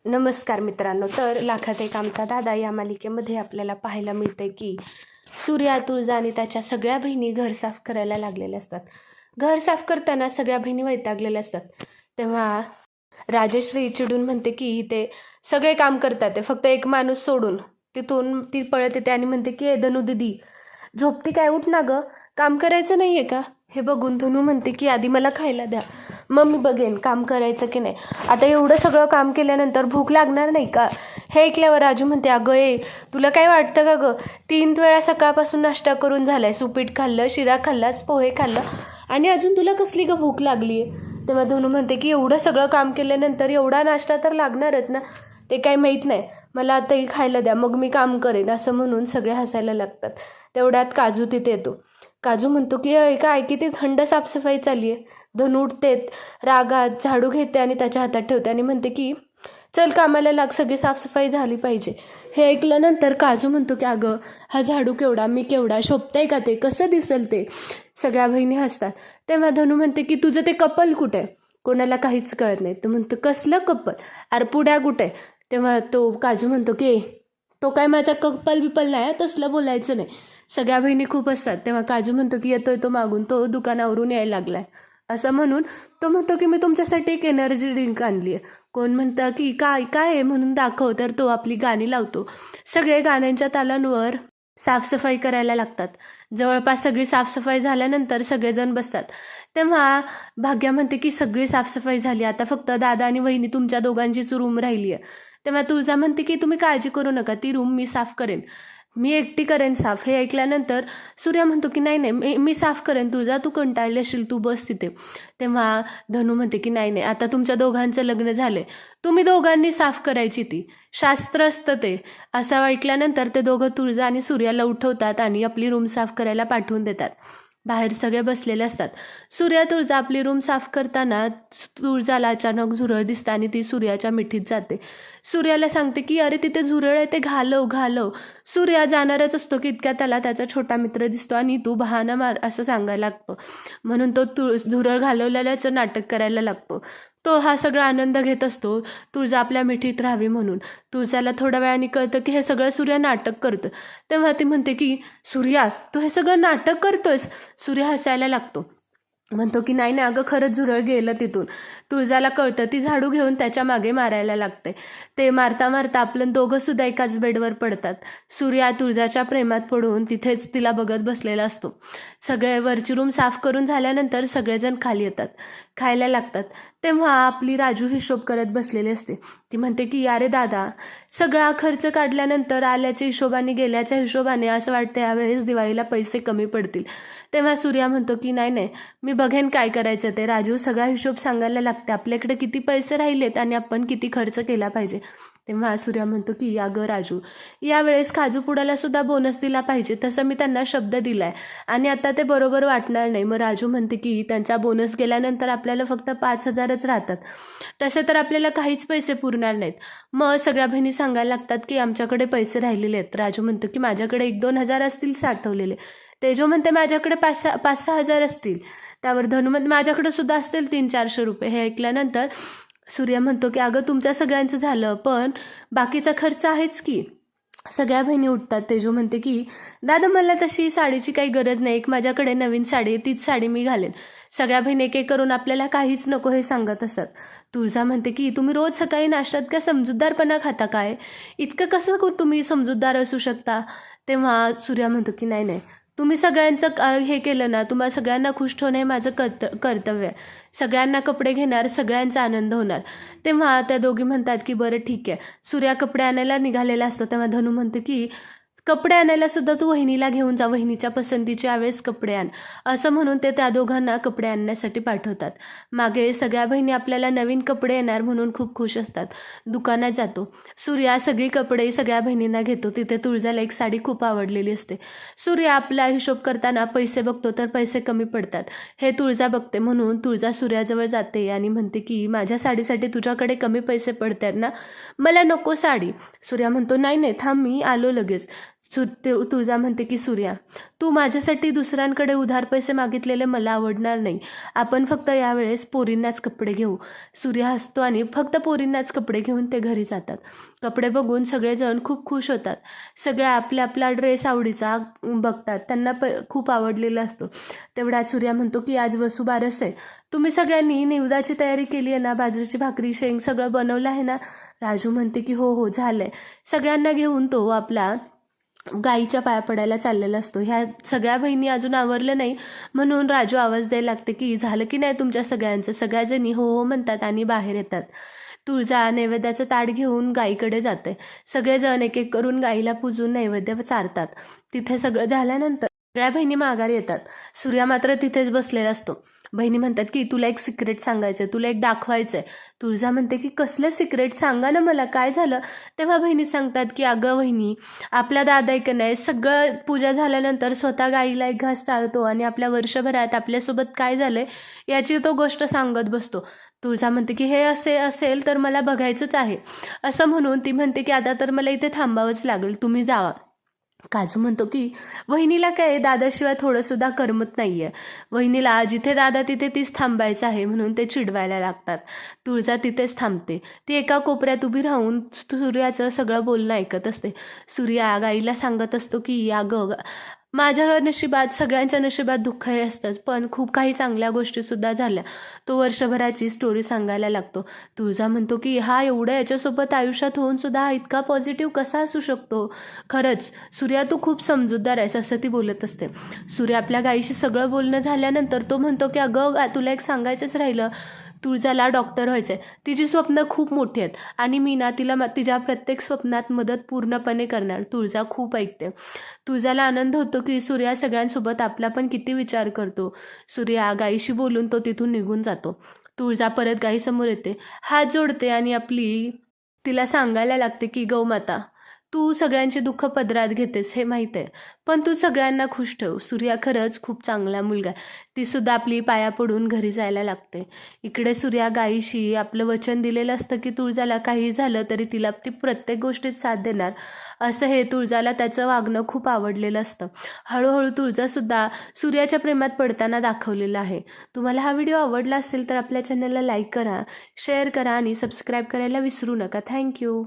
नमस्कार मित्रांनो. तर लाखात एक आमचा दादा या मालिकेमध्ये आपल्याला पाहायला मिळतंय की सूर्या, तुळजा आणि त्याच्या सगळ्या बहिणी घर साफ करायला लागलेल्या असतात. घर साफ करताना सगळ्या बहिणी वैतागलेल्या असतात. तेव्हा राजश्री चिडून म्हणते की ते सगळे काम करतात, ते फक्त एक माणूस सोडून. तिथून ती पळत येते आणि म्हणते की धनू दिदी झोपती काय, उठ ना गं, काम करायचं नाही आहे का? हे बघून धनू म्हणते की आधी मला खायला द्या, मग मी बघेन काम करायचं की नाही. आता एवढं सगळं काम केल्यानंतर भूक लागणार नाही का? हे ऐकल्यावर राजू म्हणते अगं तुला काय वाटतं का गं, 3 वेळा सकाळपासून नाश्ता करून झालाय, उपीट खाल्लं, शिरा खाल्लास, पोहे खाल्लं आणि अजून तुला कसली गं भूक लागली आहे? तेव्हा धनू म्हणते की एवढं सगळं काम केल्यानंतर एवढा नाश्ता तर लागणारच ना, ते काही माहीत नाही, मला आताही खायला द्या, मग मी काम करेन, असं म्हणून सगळे हसायला लागतात. तेवढ्यात काजू तिथे येतो. काजू म्हणतो की काय किती थंड साफसफाई चालली आहे. धनू उठते, रागात झाडू घेते आणि त्याच्या हातात ठेवते आणि म्हणते की चल कामाला लाग, सगळी साफसफाई झाली पाहिजे. हे ऐकल्यानंतर काजू म्हणतो की अगं हा झाडू केवढा, मी केवढा, शोभतंय का ते, कसं दिसेल ते? सगळ्या बहिणी हसतात. तेव्हा धनू म्हणते की तुझं ते कपल कुठे आहे? कोणाला काहीच कळत नाही. तो म्हणतो कसलं कपल, अरे पुड्या कुठे? तेव्हा तो काजू म्हणतो की तो काय माझा कपल बिपल नाही, तसलं बोलायचं नाही. सगळ्या बहिणी खूप असतात. तेव्हा काजू म्हणतो की येतोय तो मागून, तो दुकानावरून यायला लागलाय. असं म्हणून तो म्हणतो की मी तुमच्यासाठी एक एनर्जी ड्रिंक आणली आहे. कोण म्हणतं की काय काय आहे म्हणून दाखव, तर तो आपली गाणी लावतो. सगळे गाण्यांच्या तालांवर साफसफाई करायला लागतात. जवळपास सगळी साफसफाई झाल्यानंतर सगळेजण बसतात. तेव्हा भाग्या म्हणते की सगळी साफसफाई झाली, आता फक्त दादा आणि वहिनी तुमच्या दोघांचीच रूम राहिली आहे. तेव्हा तुळजा म्हणते की तुम्ही काळजी करू नका, ती रूम मी साफ करेन, मी एकटी करेन साफ. हे ऐकल्यानंतर सूर्या म्हणतो की नाही नाही, मी साफ करेन, तुझा तू कंटाळली असेल, तू बस तिथे. तेव्हा धनू म्हणते की नाही नाही, आता तुमच्या दोघांचं लग्न झालंय, तुम्ही दोघांनी साफ करायची, ती शास्त्र असतं ते. असं ऐकल्यानंतर ते दोघं तुळजा आणि सूर्याला उठवतात आणि आपली रूम साफ करायला पाठवून देतात. बाहेर सगळे बसलेले असतात. सूर्या तुळजा आपली रूम साफ करताना तुळजाला अचानक झुरळ दिसतं आणि ती सूर्याच्या मिठीत जाते. सूर्याला सांगते की अरे तिथे झुरळ आहे, ते घालव घालव. सूर्या जाणारच असतो की इतक्या त्याला त्याचा छोटा मित्र दिसतो आणि तू बहाणा मार असं सांगायला लागतो. म्हणून तो झुरळ घालवलेल्याचं नाटक करायला लागतो. तो हा सगळा आनंद घेत असतो तुळजा आपल्या मिठीत राहावी म्हणून. तुळजाला थोड्या वेळाने कळतं की हे सगळं सूर्या नाटक करतं. तेव्हा ती म्हणते की सूर्या तू हे सगळं नाटक करतोयस? सूर्य हसायला लागतो, म्हणतो की नाही नाही अगं, खरंच झुरळ गेलं तिथून. तुळजाला कळतं, ती झाडू घेऊन त्याच्या मागे मारायला लागते. ते मारता मारता आपलं दोघं सुद्धा एकाच बेडवर पडतात. सूर्या तुळजाच्या प्रेमात पडून तिथेच तिला बघत बसलेला असतो. सगळे वरची रूम साफ करून झाल्यानंतर सगळेजण खाली येतात, खायला लागतात. तेव्हा आपली राजू हिशोब करत बसलेली असते. ती म्हणते की अरे दादा, सगळा खर्च काढल्यानंतर आल्याच्या हिशोबाने गेल्याच्या हिशोबाने असं वाटतं यावेळेस दिवाळीला पैसे कमी पडतील. तेव्हा सूर्या म्हणतो की नाही नाही, मी बघेन काय करायचं ते. राजू सगळा हिशोब सांगायला लागते, आपल्याकडे किती पैसे राहिलेत आणि आपण किती खर्च केला पाहिजे. तेव्हा सूर्या म्हणतो की अगं राजू, यावेळेस काजूपुडाला सुद्धा बोनस दिला पाहिजे, तसं मी त्यांना शब्द दिलाय आणि आता ते बरोबर वाटणार नाही. मग राजू म्हणते की त्यांचा बोनस गेल्यानंतर आपल्याला फक्त 5,000च राहतात, तसे तर आपल्याला काहीच पैसे पुरणार नाहीत. मग सगळ्या बहिणी सांगायला लागतात की आमच्याकडे पैसे राहिलेले आहेत. राजू म्हणतो की माझ्याकडे 1-2 हजार असतील साठवलेले. तेजो म्हणते माझ्याकडे 5-6 हजार असतील. त्यावर धनू म्हणते माझ्याकडे सुद्धा असतील 300-400 रुपये. हे ऐकल्यानंतर सूर्य म्हणतो की अगं तुमच्या सगळ्यांचं झालं, पण बाकीचा खर्च आहेच की. सगळ्या बहिणी उठतात. तेजो म्हणते की दादा मला तशी साडीची काही गरज नाही, एक माझ्याकडे नवीन साडी आहे, तीच साडी मी घालेन. सगळ्या बहिणी एक एक करून आपल्याला काहीच नको हे सांगत असतात. तुळजा म्हणते की तुम्ही रोज सकाळी नाश्त्यात काय समजूतदारपणा खाता काय, इतकं कसं तुम्ही समजूतदार असू शकता? तेव्हा सूर्या म्हणतो की नाही नाही, तुम्ही सगळ्यांचं हे केलं ना, तुम्हाला सगळ्यांना खुश ठेवणं हे माझं कर्तव्य आहे. सगळ्यांना कपडे घेणार, सगळ्यांचा आनंद होणार. तेव्हा त्या दोघी म्हणतात की बरं ठीक आहे. सूर्या कपडे आणायला निघालेला असतो. तेव्हा धनू म्हणते की कपडे आणायला सुद्धा तू वहिनीला घेऊन जा, वहिनीच्या पसंतीचे यावेळेस कपडे आण, असं म्हणून ते त्या दोघांना कपडे आणण्यासाठी पाठवतात. मागे सगळ्या बहिणी आपल्याला नवीन कपडे येणार म्हणून खूप खुश असतात. दुकानात जातो सूर्या, सगळी कपडे सगळ्या बहिणींना घेतो. तिथे तुळजाला एक साडी खूप आवडलेली असते. सूर्या आपला हिशोब करताना पैसे बघतो तर पैसे कमी पडतात. हे तुळजा बघते म्हणून तुळजा सूर्याजवळ जाते आणि म्हणते की माझ्या साडीसाठी तुझ्याकडे कमी पैसे पडतात ना, मला नको साडी. सूर्या म्हणतो नाही नाही थांब, मी आलो लगेच. तुळजा म्हणते की सूर्या, तू माझ्यासाठी दुसऱ्यांकडे उधार पैसे मागितलेले मला आवडणार नाही. आपण फक्त यावेळेस पोरींनाच कपडे घेऊ. सूर्या हसतो आणि फक्त पोरींनाच कपडे घेऊन ते घरी जातात. कपडे बघून सगळेजण खूप खुश होतात. सगळ्या आपल्या आपला ड्रेस आवडीचा बघतात. त्यांना खूप आवडलेला असतो. तेवढ्यात सूर्या म्हणतो की आज वसुबारस आहे. तुम्ही सगळ्यांनी निवेदाची तयारी केली आहे ना? बाजरीची भाकरी, शेंग सगळं बनवलं आहे ना? राजू म्हणते की हो हो झालंय. सगळ्यांना घेऊन तो आपला गाईच्या पाया पडायला चाललेला असतो. ह्या सगळ्या बहिणी अजून आवरलं नाही म्हणून राजू आवाज द्यायला लागते की झालं की नाही तुमच्या सगळ्यांचं? सगळ्याजणी हो हो म्हणतात आणि बाहेर येतात. तुळजा नैवेद्याचं ताट घेऊन गाईकडे जाते. सगळेजण एक एक करून गाईला पूजून नैवेद्य चारतात. तिथे सगळं झाल्यानंतर सगळ्या बहिणी माघारी येतात. सूर्या मात्र तिथेच बसलेला असतो. बहिणी म्हणतात की तुला एक सिक्रेट सांगायचं आहे, तुला एक दाखवायचं आहे. तुळजा म्हणते की कसलं सिक्रेट, सांगा ना मला, काय झालं? तेव्हा बहिणी सांगतात की अगं बहिणी, आपला दादा एक नाही सगळं पूजा झाल्यानंतर स्वतः गाईला एक घास चारतो आणि आपल्या वर्षभरात आपल्यासोबत काय झालंय याची तो गोष्ट सांगत बसतो. तुळजा म्हणते की हे असे असेल तर मला बघायचंच आहे. असं म्हणून ती म्हणते की आता तर मला इथे थांबावंच लागेल, तुम्ही जावा. काजू म्हणतो की वहिनीला काय दादाशिवाय थोडंसुद्धा करमत नाही आहे. वहिनीला जिथे दादा तिथे तीच थांबायचं आहे म्हणून ते चिडवायला लागतात. तुळजा तिथेच थांबते. ती एका कोपऱ्यात उभी राहून सूर्याचं सगळं बोलणं ऐकत असते. सूर्या गाईला सांगत असतो की अगं माझ्या नशिबात, सगळ्यांच्या नशिबात दुःख हे असतंच, पण खूप काही चांगल्या गोष्टीसुद्धा झाल्या. तो वर्षभराची स्टोरी सांगायला लागतो. तुळजा म्हणतो की हा एवढं याच्यासोबत आयुष्यात होऊन सुद्धा हा इतका पॉझिटिव्ह कसा असू शकतो? खरंच सूर्या तू खूप समजूतदार आहेस, असं ती बोलत असते. सूर्या आपल्या गाईशी सगळं बोलणं झाल्यानंतर तो म्हणतो की अगं तुला एक सांगायचंच राहिलं, तुळजाला डॉक्टर व्हायचं आहे. तिची स्वप्न खूप मोठी आहेत आणि मी ना तिला तिच्या प्रत्येक स्वप्नात मदत पूर्णपणे करणार. तुळजा खूप ऐकते. तुळजाला आनंद होतो की सूर्या सगळ्यांसोबत आपला पण किती विचार करतो. सूर्या गाईशी बोलून तो तिथून निघून जातो. तुळजा परत गाईसमोर येते, हात जोडते आणि तिला सांगायला लागते की गौमाता, तू सगळ्यांचे दुःख पदरात घेतेस हे माहीत आहे, पण तू सगळ्यांना खुश ठेव. सूर्या खरंच खूप चांगला मुलगा आहे. ती सुद्धा आपली पाया पडून घरी जायला लागते. इकडे सूर्या गाईशी आपलं वचन दिलेलं असतं की तुळजाला काही झालं तरी तिला ती प्रत्येक गोष्टीत साथ देणार. असं हे तुळजाला त्याचं वागणं खूप आवडलेलं असतं. हळूहळू तुळजासुद्धा सूर्याच्या प्रेमात पडताना दाखवलेलं आहे. तुम्हाला हा व्हिडिओ आवडला असेल तर आपल्या चॅनलला लाईक करा, शेअर करा आणि सबस्क्राईब करायला विसरू नका. थँक्यू.